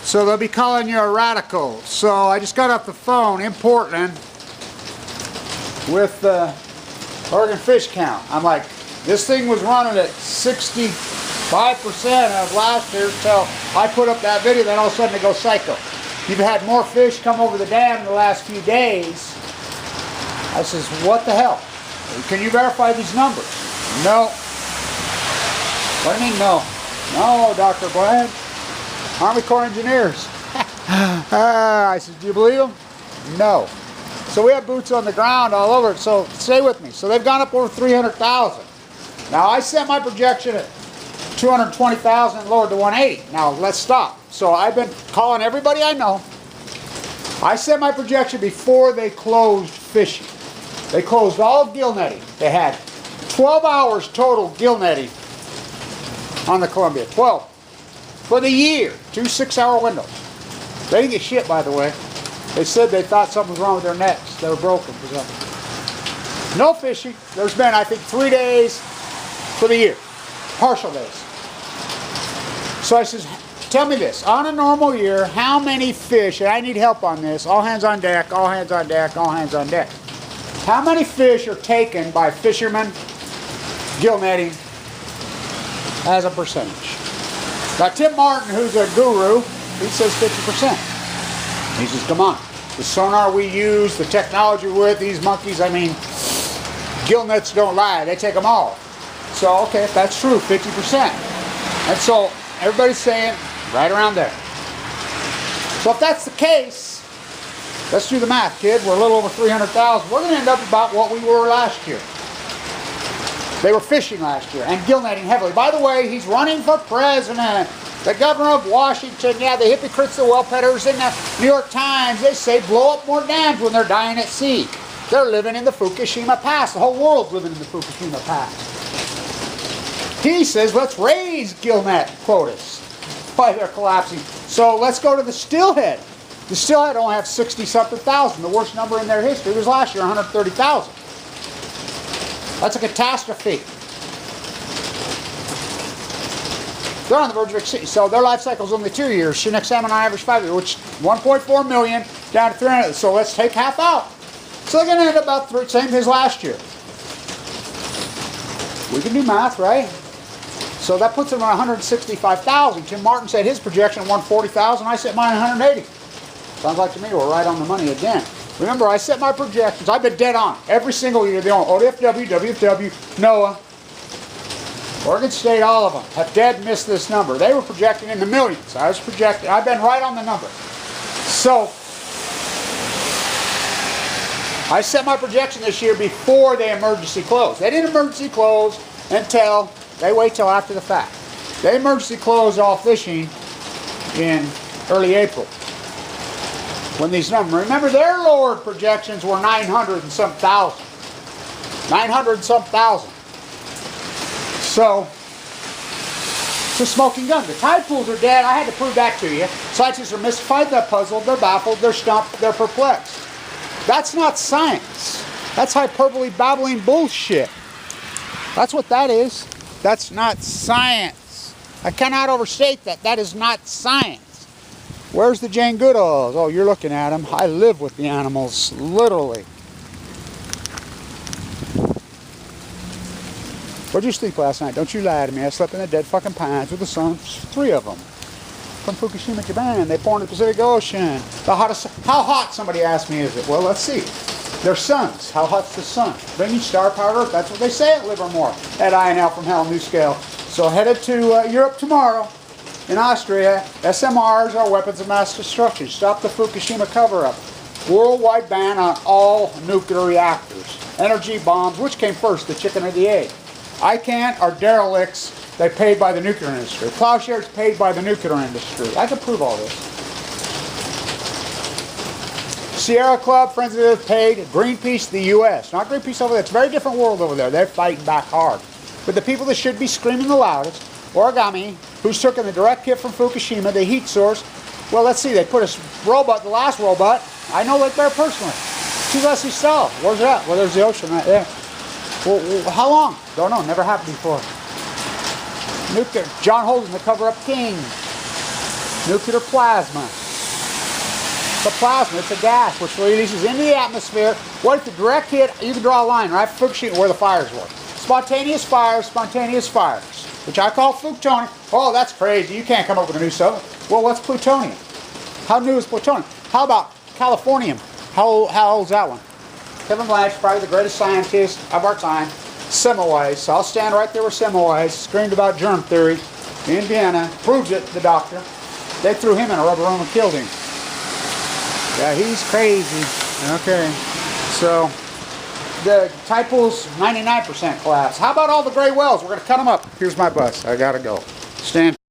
So they'll be calling you a radical. So I just got off the phone in Portland with the Oregon Fish Count. I'm like, this thing was running at 65% of last year till I put up that video, then all of a sudden they go psycho. You've had more fish come over the dam in the last few days. I says, what the hell? Can you verify these numbers? No. What do you mean no? No, Dr. Glenn. Army Corps engineers. I said, do you believe them? No. So we have boots on the ground all over it, so stay with me. So they've gone up over 300,000. Now I set my projection at 220,000 and lowered to 180. Now let's stop. So I've been calling everybody I know. I set my projection before they closed fishing. They closed all gill netting. They had 12 hours total gill netting on the Columbia. 12. For the year. 2 6-hour windows. They didn't get shit, by the way. They said they thought something was wrong with their nets. They were broken. No fishing. There's been, I think, 3 days for the year. Partial days. So I says, tell me this. On a normal year, how many fish, and I need help on this, all hands on deck, all hands on deck, all hands on deck. How many fish are taken by fishermen, gill netting, as a percentage? Now Tim Martin, who's a guru, he says 50%. He says, come on. The sonar we use, the technology with these monkeys, I mean, gill nets don't lie. They take them all. So, okay, if that's true, 50%. And so, everybody's saying right around there. So if that's the case, let's do the math, kid. We're a little over 300,000. We're going to end up about what we were last year. They were fishing last year and gill netting heavily. By the way, he's running for president. The governor of Washington, yeah, the hypocrites, the well pedders in the New York Times, they say blow up more dams when they're dying at sea. They're living in the Fukushima past. The whole world's living in the Fukushima past. He says, let's raise gill net quotas. Why they're collapsing. So let's go to the Steelhead. The Steelhead only have 60-something thousand. The worst number in their history was last year, 130,000. That's a catastrophe. They're on the verge of extinction. So their life cycle is only 2 years. Chinook salmon on average 5 years, which 1.4 million down to 300. So let's take half out. So they're going to end up about the same as last year. We can do math, right? So that puts them at 165,000. Tim Martin said his projection at 140,000. I set mine at 180. Sounds like to me we're right on the money again. Remember, I set my projections. I've been dead on every single year. They own ODFW, WFW, NOAA, Oregon State, all of them have dead missed this number. They were projecting in the millions. I was projecting. I've been right on the number. So I set my projection this year before they emergency closed. They didn't emergency close until, they wait till after the fact. They emergency closed all fishing in early April. When these numbers, remember their lowered projections were 900 and some thousand. 900 and some thousand. So, it's a smoking gun. The tide pools are dead. I had to prove that to you. Scientists are mystified, they're puzzled, they're baffled, they're stumped, they're perplexed. That's not science. That's hyperbole, babbling bullshit. That's what that is. That's not science. I cannot overstate that. That is not science. Where's the Jane Goodalls? Oh, you're looking at them. I live with the animals, literally. Where'd you sleep last night? Don't you lie to me. I slept in the dead fucking pines with the sun. 3 of them. From Fukushima, Japan. They pour in the Pacific Ocean. The hottest, how hot, somebody asked me, is it? Well, let's see. They're suns. How hot's the sun? Bringing star-powered Earth. That's what they say at Livermore. At INL from Hell, New Scale. So headed to Europe tomorrow. In Austria, SMRs are weapons of mass destruction. Stop the Fukushima cover-up. Worldwide ban on all nuclear reactors. Energy bombs. Which came first, the chicken or the egg? ICANN are derelicts. They paid by the nuclear industry. Plowshares paid by the nuclear industry. I can prove all this. Sierra Club, Friends of the Earth paid. Greenpeace, the U.S. Not Greenpeace over there. It's a very different world over there. They're fighting back hard. But the people that should be screaming the loudest, Origami, who's taken the direct hit from Fukushima, the heat source. Well, let's see. They put a robot, the last robot. I know Lake Bear personally. To Leslie Stahl. Where's that? Well, there's the ocean right there. Well, how long? Don't know. Never happened before. Nuclear. John Holden, the cover-up king. Nuclear plasma. It's a plasma, it's a gas which releases into the atmosphere. What if the direct hit, you can draw a line, right? Fukushima, where the fires were. Spontaneous fires, which I call plutonium. Oh, that's crazy. You can't come up with a new subject. Well, what's plutonium? How new is plutonium? How about californium? How old's that one? Kevin Blanche, probably the greatest scientist of our time. Semmelweis. So I'll stand right there with Semmelweis. Screamed about germ theory in Vienna. Proved it, the doctor. They threw him in a rubber room and killed him. Yeah, he's crazy. Okay. So, the Typhoon's 99% collapse. How about all the gray wells? We're going to cut them up. Here's my bus. I got to go. Stand.